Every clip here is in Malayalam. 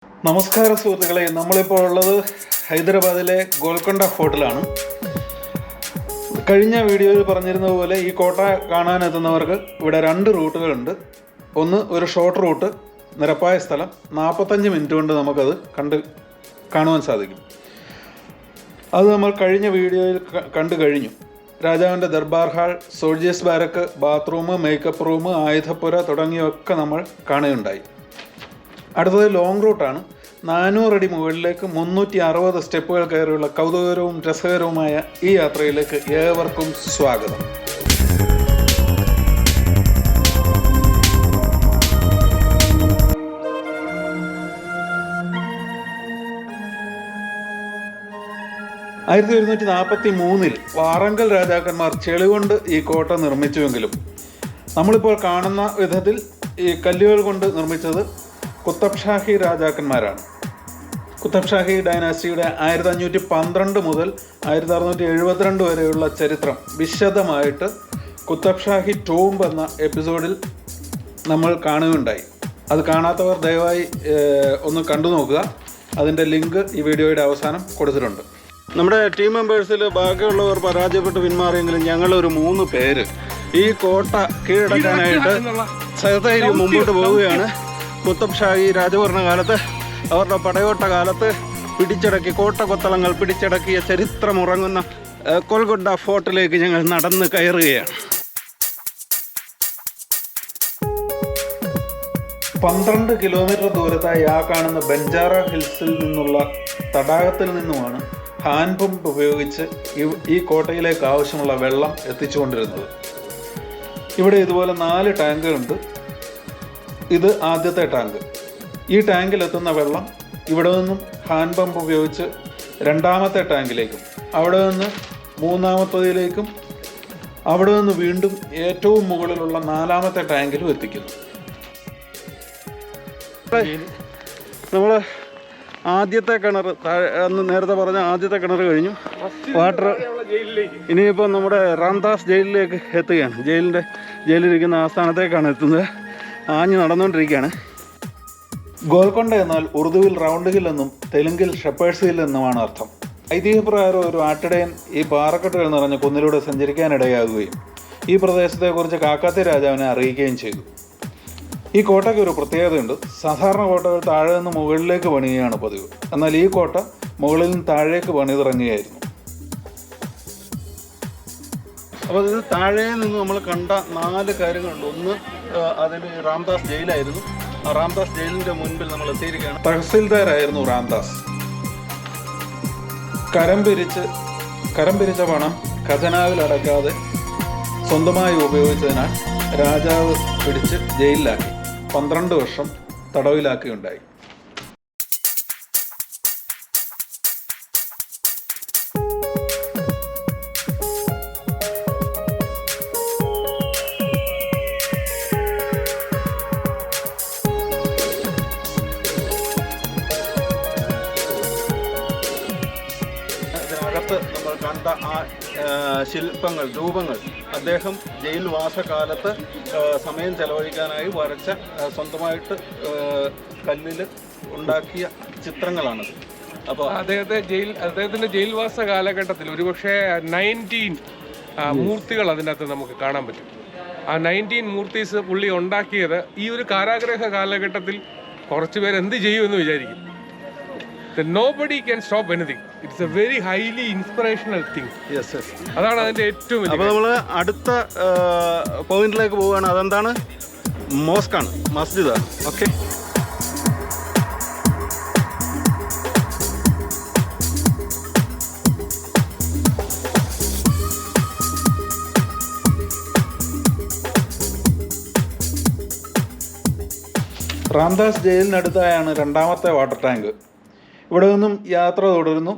നമസ്കാരം സുഹൃത്തുക്കളെ, നമ്മളിപ്പോൾ ഉള്ളത് ഹൈദരാബാദിലെ ഗോൽക്കൊണ്ട ഫോർട്ടിലാണ്. കഴിഞ്ഞ വീഡിയോയിൽ പറഞ്ഞിരുന്ന പോലെ ഈ കോട്ട കാണാനെത്തുന്നവർക്ക് ഇവിടെ രണ്ട് റൂട്ടുകളുണ്ട്. ഒന്ന് ഒരു ഷോർട്ട് റൂട്ട്, നിരപ്പായ സ്ഥലം, 45 മിനിറ്റ് കൊണ്ട് നമുക്കത് കാണുവാൻ സാധിക്കും. അത് നമ്മൾ കഴിഞ്ഞ വീഡിയോയിൽ കണ്ടു കഴിഞ്ഞു. രാജാവിൻ്റെ durbar hall, soldiers barrack, bathroom, makeup room, ആയുധപ്പുര തുടങ്ങിയൊക്കെ നമ്മൾ കാണുകയുണ്ടായി. അടുത്തത് ലോങ് റൂട്ടാണ്. 400 അടി മുകളിലേക്ക് 360 സ്റ്റെപ്പുകൾ കയറിയുള്ള കൗതുകകരവും രസകരവുമായ ഈ യാത്രയിലേക്ക് ഏവർക്കും സ്വാഗതം. ആയിരത്തി 1743 വാറങ്കൽ രാജാക്കന്മാർ ചെളികൊണ്ട് ഈ കോട്ട നിർമ്മിച്ചുവെങ്കിലും നമ്മളിപ്പോൾ കാണുന്ന വിധത്തിൽ ഈ കല്ലുകൾ കൊണ്ട് നിർമ്മിച്ചത് കുത്തബ് ഷാഹി രാജാക്കന്മാരാണ്. കുത്തബ് ഷാഹി ഡൈനാസ്റ്റിയുടെ 1512 മുതൽ 1672 വരെയുള്ള ചരിത്രം വിശദമായിട്ട് കുത്തബ് ഷാഹി ടോംബ് എന്ന എപ്പിസോഡിൽ നമ്മൾ കാണുകയുണ്ടായി. അത് കാണാത്തവർ ദയവായി ഒന്ന് കണ്ടു നോക്കുക. അതിൻ്റെ ലിങ്ക് ഈ വീഡിയോയുടെ അവസാനം കൊടുത്തിട്ടുണ്ട്. നമ്മുടെ ടീം മെമ്പേഴ്സിൽ ബാക്കിയുള്ളവർ പരാജയപ്പെട്ട് പിന്മാറിയെങ്കിലും ഞങ്ങളൊരു 3 പേര് ഈ കോട്ട കീഴടക്കാനായിട്ട് സഹധൈര്യം മുമ്പോട്ട് പോവുകയാണ്. കുത്തബ് ഷാഹി രാജഭരണകാലത്ത്, അവരുടെ പടയോട്ട കാലത്ത് പിടിച്ചടക്കി, കോട്ട കൊത്തളങ്ങൾ പിടിച്ചടക്കിയ ചരിത്രമുറങ്ങുന്ന ഗോൽക്കൊണ്ട ഫോർട്ടിലേക്ക് ഞങ്ങൾ നടന്ന് കയറുകയാണ്. 12 കിലോമീറ്റർ ദൂരത്തായി ആ കാണുന്ന ബഞ്ചാറ ഹിൽസിൽ നിന്നുള്ള തടാകത്തിൽ നിന്നുമാണ് ഹാൻഡ് പമ്പ് ഉപയോഗിച്ച് ഈ കോട്ടയിലേക്ക് ആവശ്യമുള്ള വെള്ളം എത്തിച്ചുകൊണ്ടിരുന്നത്. ഇവിടെ ഇതുപോലെ 4 ടാങ്കുകളുണ്ട്. ഇത് ആദ്യത്തെ ടാങ്ക്. ഈ ടാങ്കിലെത്തുന്ന വെള്ളം ഇവിടെ നിന്നും ഹാൻഡ് പമ്പ് ഉപയോഗിച്ച് രണ്ടാമത്തെ ടാങ്കിലേക്കും, അവിടെ നിന്ന് മൂന്നാമത്തേതിലേക്കും, അവിടെ നിന്ന് വീണ്ടും ഏറ്റവും മുകളിലുള്ള 4ാമത്തെ ടാങ്കിലും എത്തിക്കുന്നു. നമ്മൾ ആദ്യത്തെ കിണർ, അന്ന് നേരത്തെ പറഞ്ഞ ആദ്യത്തെ കിണർ കഴിഞ്ഞു. വാട്ടർ ഇനിയിപ്പോൾ നമ്മുടെ രാംദാസ് ജയിലിലേക്ക് എത്തുകയാണ്. ജയിലിരിക്കുന്ന ആസ്ഥാനത്തേക്കാണ് എത്തുന്നത്. ആഞ്ഞ് നടന്നുകൊണ്ടിരിക്കുകയാണ്. ഗോൽക്കൊണ്ട എന്നാൽ ഉറുദുവിൽ റൗണ്ട് ഹിൽ എന്നും തെലുങ്കിൽ ഷെപ്പേഴ്സ് ഹിൽ എന്നുമാണ് അർത്ഥം. ഐതിഹ്യപ്രകാരം ഒരു ആട്ടിടയൻ ഈ പാറക്കെട്ടുകൾ നിറഞ്ഞ കുന്നിലൂടെ സഞ്ചരിക്കാനിടയാകുകയും ഈ പ്രദേശത്തെക്കുറിച്ച് കാക്കാത്തി രാജാവിനെ അറിയിക്കുകയും ചെയ്തു. ഈ കോട്ടയ്ക്ക് ഒരു പ്രത്യേകതയുണ്ട്. സാധാരണ കോട്ടകൾ താഴെ നിന്ന് മുകളിലേക്ക് പണിയുകയാണ് പതിവ്. എന്നാൽ ഈ കോട്ട മുകളിൽ നിന്ന് താഴേക്ക് പണിതിറങ്ങുകയായിരുന്നു. അപ്പോൾ ഇത് താഴെ നിന്ന് നമ്മൾ കണ്ട 4 കാര്യങ്ങളുണ്ട്. ഒന്ന്, അതിൽ രാംദാസ് ജയിലായിരുന്നു. ആ രാംദാസ് ജയിലിൻ്റെ മുൻപിൽ നമ്മൾ എത്തിയിരിക്കുകയാണ്. തഹസിൽദാരായിരുന്നു രാംദാസ്. കരം പിരിച്ച പണം ഖജനാവിൽ അടക്കാതെ സ്വന്തമായി ഉപയോഗിച്ചതിനാൽ രാജാവ് പിടിച്ച് ജയിലിലാക്കി 12 വർഷം തടവിലാക്കുകയുണ്ടായി. ഇതിനകത്ത് നമ്മൾ കണ്ട ആ ശില്പങ്ങൾ, രൂപങ്ങൾ അദ്ദേഹം ജയിൽ വാസകാലത്ത് സമയം ചെലവഴിക്കാനായി വരച്ച, സ്വന്തമായിട്ട് കല്ലിൽ ഉണ്ടാക്കിയ ചിത്രങ്ങളാണത്. അപ്പോൾ അദ്ദേഹത്തിൻ്റെ ജയിൽവാസ കാലഘട്ടത്തിൽ ഒരുപക്ഷെ 19 മൂർത്തികൾ അതിനകത്ത് നമുക്ക് കാണാൻ പറ്റും. ആ 19 മൂർത്തീസ് പുള്ളി ഉണ്ടാക്കിയത് ഈ ഒരു കാരാഗ്രഹ കാലഘട്ടത്തിൽ കുറച്ച് പേര് എന്ത് ചെയ്യുമെന്ന് വിചാരിക്കും. Nobody can stop anything. It's a very highly inspirational thing. Yes. അതാണ് അതിൻ്റെ ഏറ്റവും വലിയ. അപ്പോൾ നമ്മൾ അടുത്ത പോയിന്റിലേക്ക് പോവുകയാണ്. അതെന്താണ്? മോസ്കാണ്, മസ്ജിദാണ്. ഓക്കെ, രാംദാസ് ജയിലിനടുത്തായാണ് 2ാമത്തെ വാട്ടർ ടാങ്ക്. ഇവിടെ നിന്നും യാത്ര തുടരുന്നു.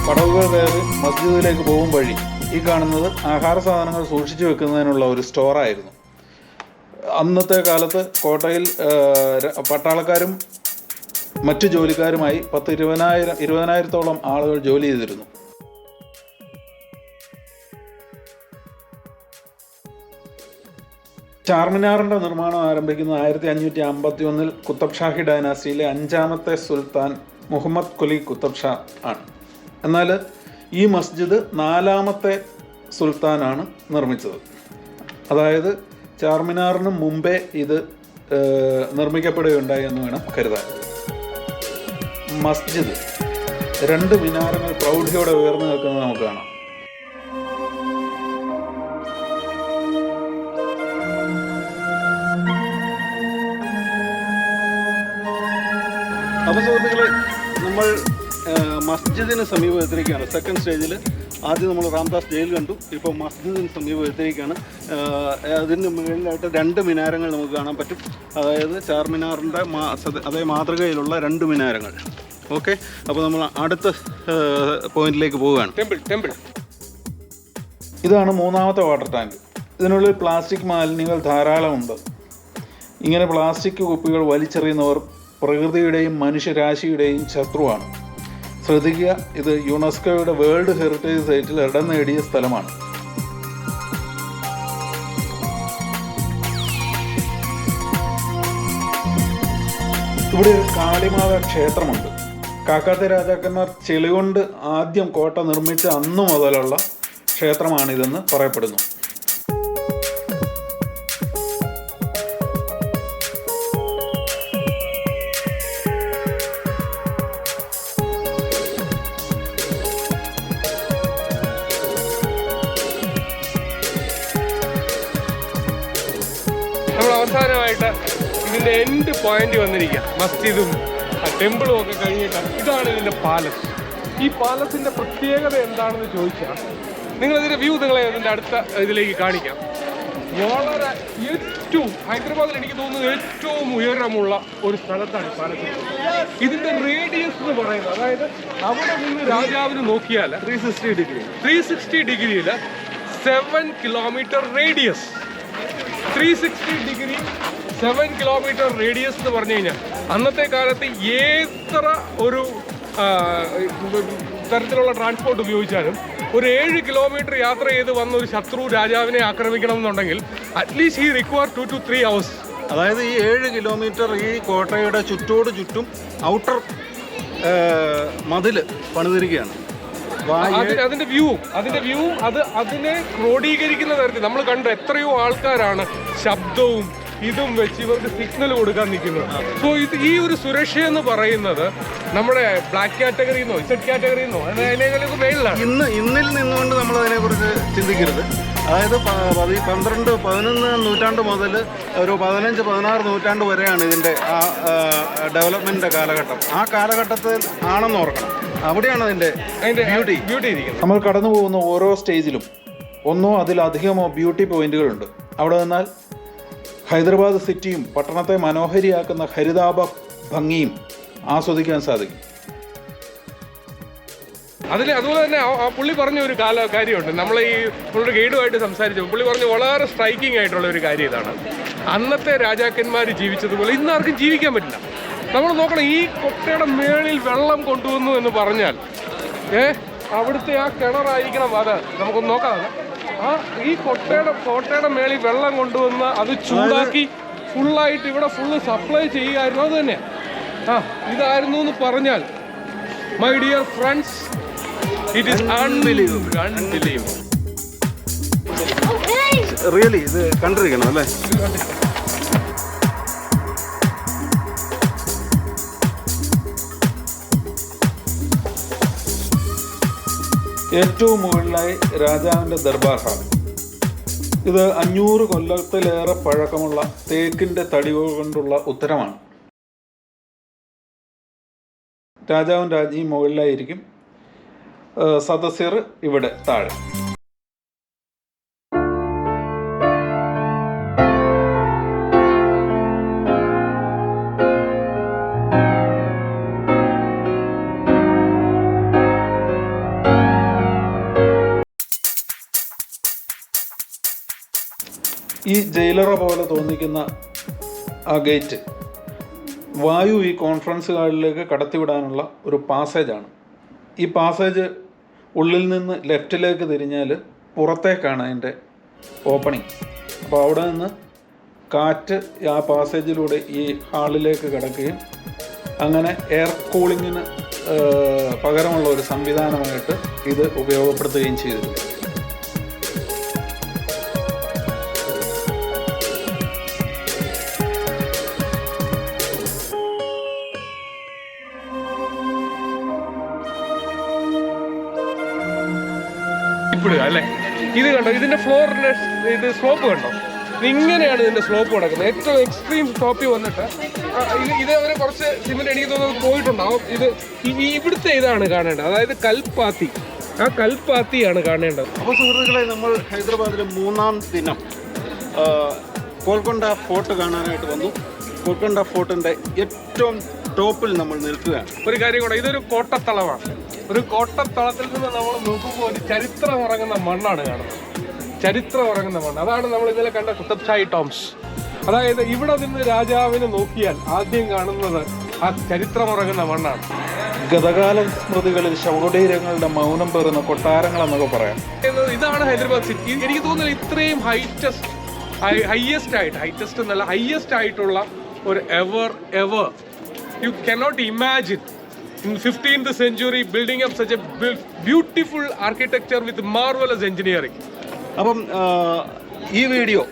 പടവുകൾ കയറി മസ്ജിദിലേക്ക് പോകും വഴി ഈ കാണുന്നത് ആഹാര സാധനങ്ങൾ സൂക്ഷിച്ചു വെക്കുന്നതിനുള്ള ഒരു സ്റ്റോറായിരുന്നു. അന്നത്തെ കാലത്ത് കോട്ടയിൽ പട്ടാളക്കാരും മറ്റു ജോലിക്കാരുമായി 20,000-20,000-ഓളം ആളുകൾ ജോലി ചെയ്തിരുന്നു. ചാർമിനാറിൻ്റെ നിർമ്മാണം ആരംഭിക്കുന്നത് 1551 കുത്തബ് ഷാഹി ഡൈനാസ്റ്റിയിലെ 5ാമത്തെ സുൽത്താൻ മുഹമ്മദ് കുലി കുത്തബ് ഷാ ആണ്. എന്നാൽ ഈ മസ്ജിദ് 4ാമത്തെ സുൽത്താനാണ് നിർമ്മിച്ചത്. അതായത് ചാർമിനാറിന് മുമ്പേ ഇത് നിർമ്മിക്കപ്പെടുകയുണ്ടായി എന്ന് വേണം കരുതാൻ. മസ്ജിദ് 2 മിനാരങ്ങൾ പ്രൗഢിയോടെ ഉയർന്നു നിൽക്കുന്നത് നമുക്ക് കാണാം. അപ്പോൾ സുഹൃത്തുക്കളെ, നമ്മൾ മസ്ജിദിന് സമീപം എത്തിയിരിക്കുകയാണ്. സെക്കൻഡ് സ്റ്റേജിൽ ആദ്യം നമ്മൾ രാംദാസ് ജയിൽ കണ്ടു. ഇപ്പോൾ മസ്ജിദിന് സമീപം എത്തിയിരിക്കുകയാണ്. അതിന് മുകളിലായിട്ട് 2 മിനാരങ്ങൾ നമുക്ക് കാണാൻ പറ്റും. അതായത് ചാർമിനാറിൻ്റെ അതേ മാതൃകയിലുള്ള 2 മിനാരങ്ങൾ. ഓക്കെ, അപ്പോൾ നമ്മൾ അടുത്ത പോയിന്റിലേക്ക് പോവുകയാണ്. ടെമ്പിൾ. ഇതാണ് 3ാമത്തെ വാട്ടർ ടാങ്ക്. ഇതിനുള്ളിൽ പ്ലാസ്റ്റിക് മാലിന്യങ്ങൾ ധാരാളമുണ്ട്. ഇങ്ങനെ പ്ലാസ്റ്റിക് കുപ്പികൾ വലിച്ചെറിയുന്നവർ പ്രകൃതിയുടെയും മനുഷ്യരാശിയുടെയും ശത്രുവാണ്. ശ്രദ്ധിക്കുക, ഇത് യുനെസ്കോയുടെ വേൾഡ് ഹെറിറ്റേജ് സൈറ്റിൽ ഇടം നേടിയ സ്ഥലമാണ്. ഇവിടെ ഒരു കാളിമാത ക്ഷേത്രമുണ്ട്. കാക്കാത്തി രാജാക്കന്മാർ ചെളികൊണ്ട് ആദ്യം കോട്ട നിർമ്മിച്ച അന്നു മുതലുള്ള ക്ഷേത്രമാണിതെന്ന് പറയപ്പെടുന്നു. നമ്മൾ അവസാനമായിട്ട് ഇതിൻ്റെ എൻഡ് പോയിന്റ് വന്നിരിക്കുക. മസ്ജിദും ടെമ്പിളും ഒക്കെ കഴിഞ്ഞിട്ടാണ്. ഇതാണ് ഇതിൻ്റെ പാലസ്. ഈ പാലസിൻ്റെ പ്രത്യേകത എന്താണെന്ന് ചോദിച്ചാൽ, നിങ്ങളിതിൻ്റെ വ്യൂ ഇതിൻ്റെ അടുത്ത ഇതിലേക്ക് കാണിക്കാം. വളരെ ഏറ്റവും ഹൈദരാബാദിൽ എനിക്ക് തോന്നുന്നത് ഏറ്റവും ഉയരമുള്ള ഒരു സ്ഥലത്താണ് പാലസ്. ഇതിൻ്റെ റേഡിയസ് എന്ന് പറയുന്നത്, അതായത് അവിടെ നിന്ന് രാജാവിന് നോക്കിയാൽ 360 ഡിഗ്രിയിൽ 7 kilometre radius. 360 degree 7 kilometre radius എന്ന് പറഞ്ഞു കഴിഞ്ഞാൽ അന്നത്തെ കാലത്ത് എത്ര ഒരു തരത്തിലുള്ള ട്രാൻസ്പോർട്ട് ഉപയോഗിച്ചാലും ഒരു 7 കിലോമീറ്റർ യാത്ര ചെയ്ത് വന്ന ഒരു ശത്രു രാജാവിനെ ആക്രമിക്കണം എന്നുണ്ടെങ്കിൽ അറ്റ്ലീസ്റ്റ് ഈ റിക്വയർ 2 to 3 hours. അതായത് ഈ 7 കിലോമീറ്റർ ഈ കോട്ടയുടെ ചുറ്റോട് ചുറ്റും ഔട്ടർ മതിൽ പണിതിരിക്കുകയാണ്. അതിന്റെ വ്യൂ അത് അതിനെ ക്രോഡീകരിക്കുന്ന തരത്തിൽ നമ്മൾ കണ്ട എത്രയോ ആൾക്കാരാണ് ശബ്ദവും ഇതും വെച്ച് ഇവർക്ക് സിഗ്നൽ കൊടുക്കാൻ നിൽക്കുന്നത്. സോ ഈ ഒരു സുരക്ഷ എന്ന് പറയുന്നത് നമ്മുടെ ബ്ലാക്ക് കാറ്റഗറിന്നോ ഇസഡ് കാറ്റഗറിന്നോ അതിനേക്കാളൊക്കെ മേളിലാണ്. ഇന്നിൽ നിന്നുകൊണ്ട് നമ്മൾ അതിനെക്കുറിച്ച് ചിന്തിക്കരുത്. അതായത് 12-11 നൂറ്റാണ്ട് മുതൽ ഒരു 15-16 നൂറ്റാണ്ട് വരെയാണ് ഇതിൻ്റെ ആ ഡെവലപ്മെൻറ്റിൻ്റെ കാലഘട്ടം. ആ കാലഘട്ടത്തിൽ ആണെന്ന് ഓർക്കണം. അവിടെയാണ് അതിൻ്റെ ബ്യൂട്ടി ഇരിക്കുന്നത്. നമ്മൾ കടന്നു പോകുന്ന ഓരോ സ്റ്റേജിലും ഒന്നോ അതിലധികമോ ബ്യൂട്ടി പോയിന്റുകളുണ്ട്. അവിടെ നിന്നാൽ ഹൈദരാബാദ് സിറ്റിയും പട്ടണത്തെ മനോഹരിയാക്കുന്ന ഹരിതാഭ ഭംഗിയും ആസ്വദിക്കാൻ സാധിക്കും. അതുപോലെ തന്നെ ആ പുള്ളി പറഞ്ഞ ഒരു കാര്യമുണ്ട്. നമ്മൾ ഈ പുള്ളിയുടെ ഗൈഡുമായിട്ട് സംസാരിച്ചു. പുള്ളി പറഞ്ഞ വളരെ സ്ട്രൈക്കിംഗ് ആയിട്ടുള്ള ഒരു കാര്യം ഇതാണ്. അന്നത്തെ രാജാക്കന്മാർ ജീവിച്ചതുപോലെ ഇന്നാർക്കും ജീവിക്കാൻ പറ്റില്ല. നമ്മൾ നോക്കണം, ഈ കൊട്ടയുടെ മേളിൽ വെള്ളം കൊണ്ടുവന്നു എന്ന് പറഞ്ഞാൽ അവിടുത്തെ ആ കിണറായിരിക്കണം. അത് നമുക്കൊന്ന് നോക്കാം. ഈ കോട്ടയുടെ മേളിൽ വെള്ളം കൊണ്ടുവന്ന് അത് ചൂടാക്കി ഫുള്ളായിട്ട് ഇവിടെ ഫുള്ള് സപ്ലൈ ചെയ്യുമായിരുന്നു. അത് തന്നെ ഇതായിരുന്നു എന്ന് പറഞ്ഞാൽ, my dear friends, it is unbelievable. Really ഇത് കണ്ടിരിക്കണം അല്ലേ? ഏറ്റവും മുകളിലായി രാജാവിൻ്റെ ദർബാർ ഹാൾ. ഇത് 500 കൊല്ലത്തിലേറെ പഴക്കമുള്ള തേക്കിൻ്റെ തടികൾ കൊണ്ടുള്ള ഉത്തരമാണ്. രാജാവും രാജ്ഞിയും മുകളിലായിരിക്കും, സദസ്യർ ഇവിടെ താഴെ. ഈ ജയിലറ പോലെ തോന്നിക്കുന്ന ആ ഗേറ്റ് വായു ഈ കോൺഫറൻസ് ഹാളിലേക്ക് കടത്തിവിടാനുള്ള ഒരു പാസേജാണ്. ഈ പാസേജ് ഉള്ളിൽ നിന്ന് ലെഫ്റ്റിലേക്ക് തിരിഞ്ഞാൽ പുറത്തേക്കാണ് അതിൻ്റെ ഓപ്പണിങ്. അപ്പോൾ അവിടെ നിന്ന് കാറ്റ് ആ പാസേജിലൂടെ ഈ ഹാളിലേക്ക് കിടക്കുകയും അങ്ങനെ എയർ കൂളിങ്ങിന് പകരമുള്ള ഒരു സംവിധാനമായിട്ട് ഇത് ഉപയോഗപ്പെടുത്തുകയും ചെയ്തു. അല്ലേ, ഇത് കണ്ടോ, ഇതിന്റെ ഫ്ലോറിന്റെ ഇത് സ്ലോപ്പ് കണ്ടോ, ഇങ്ങനെയാണ് ഇതിന്റെ സ്ലോപ്പ് കിടക്കുന്നത്. ഏറ്റവും എക്സ്ട്രീം സ്ലോപ്പിൽ വന്നിട്ട് ഇതേവരെ കുറച്ച് സിമെന്റ് എനിക്ക് തോന്നുന്നത് പോയിട്ടുണ്ടാവും. ഇത് ഇവിടുത്തെ ഇതാണ് കാണേണ്ടത്, അതായത് കൽപ്പാത്തി, ആ കൽപ്പാത്തിയാണ് കാണേണ്ടത്. അപ്പോൾ സുഹൃത്തുക്കളെ, നമ്മൾ ഹൈദരാബാദിലെ 3-ാം ദിനം ഗോൽക്കൊണ്ട ഫോർട്ട് കാണാനായിട്ട് വന്നു. ഗോൽക്കൊണ്ട ഫോർട്ടിൻ്റെ ഏറ്റവും ടോപ്പിൽ നമ്മൾ നിൽക്കുകയാണ്. ഒരു കാര്യം കൂടെ, ഇതൊരു കോട്ടത്തളമാണ്. ഒരു കോട്ടത്തളത്തിൽ നിന്ന് നമ്മൾ നോക്കുമ്പോൾ ഒരു ചരിത്രം ഉറങ്ങുന്ന മണ്ണാണ് കാണുന്നത്. ചരിത്രം ഉറങ്ങുന്ന മണ്ണ്, അതാണ് നമ്മൾ ഇന്നലെ കണ്ട കുത്തബ് ഷാഹി ടോംസ്. അതായത് ഇവിടെ നിന്ന് രാജാവിനെ നോക്കിയാൽ ആദ്യം കാണുന്നത് ആ ചരിത്രം ഉറങ്ങുന്ന മണ്ണാണ്. ഗതകാല സ്മൃതികളിൽ ശവകുടീരങ്ങളുടെ മൗനം പേറുന്ന കൊട്ടാരങ്ങൾ എന്നൊക്കെ പറയാം. ഇതാണ് ഹൈദരാബാദ് സിറ്റി. എനിക്ക് തോന്നുന്നത് ഇത്രയും ഹൈയസ്റ്റ് ആയിട്ടുള്ള ഒരു ever you cannot imagine in 15th century building up such a beautiful architecture with marvelous engineering. അപ്പം ഈ വീഡിയോ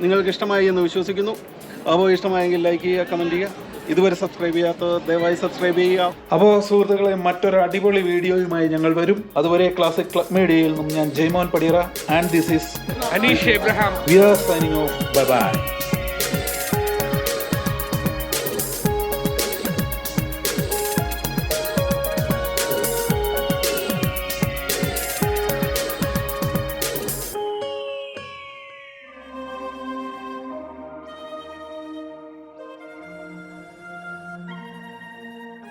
നിങ്ങൾക്ക് ഇഷ്ടമായി എന്ന് വിശ്വസിക്കുന്നു. അപ്പോൾ ഇഷ്ടമായെങ്കിൽ ലൈക്ക് ചെയ്യുക, കമൻറ്റ് ചെയ്യുക. ഇതുവരെ സബ്സ്ക്രൈബ് ചെയ്യാത്തവർ ദയവായി സബ്സ്ക്രൈബ് ചെയ്യുക. അപ്പോൾ സുഹൃത്തുക്കളെ, മറ്റൊരു അടിപൊളി വീഡിയോയുമായി ഞങ്ങൾ വരും. അതുവരെ ക്ലാസിക് ക്ലബ് മീഡിയയിൽ നിന്നും ഞാൻ Jaimon Padiyara, and this is Aneesh Abraham. We are signing off. Bye by.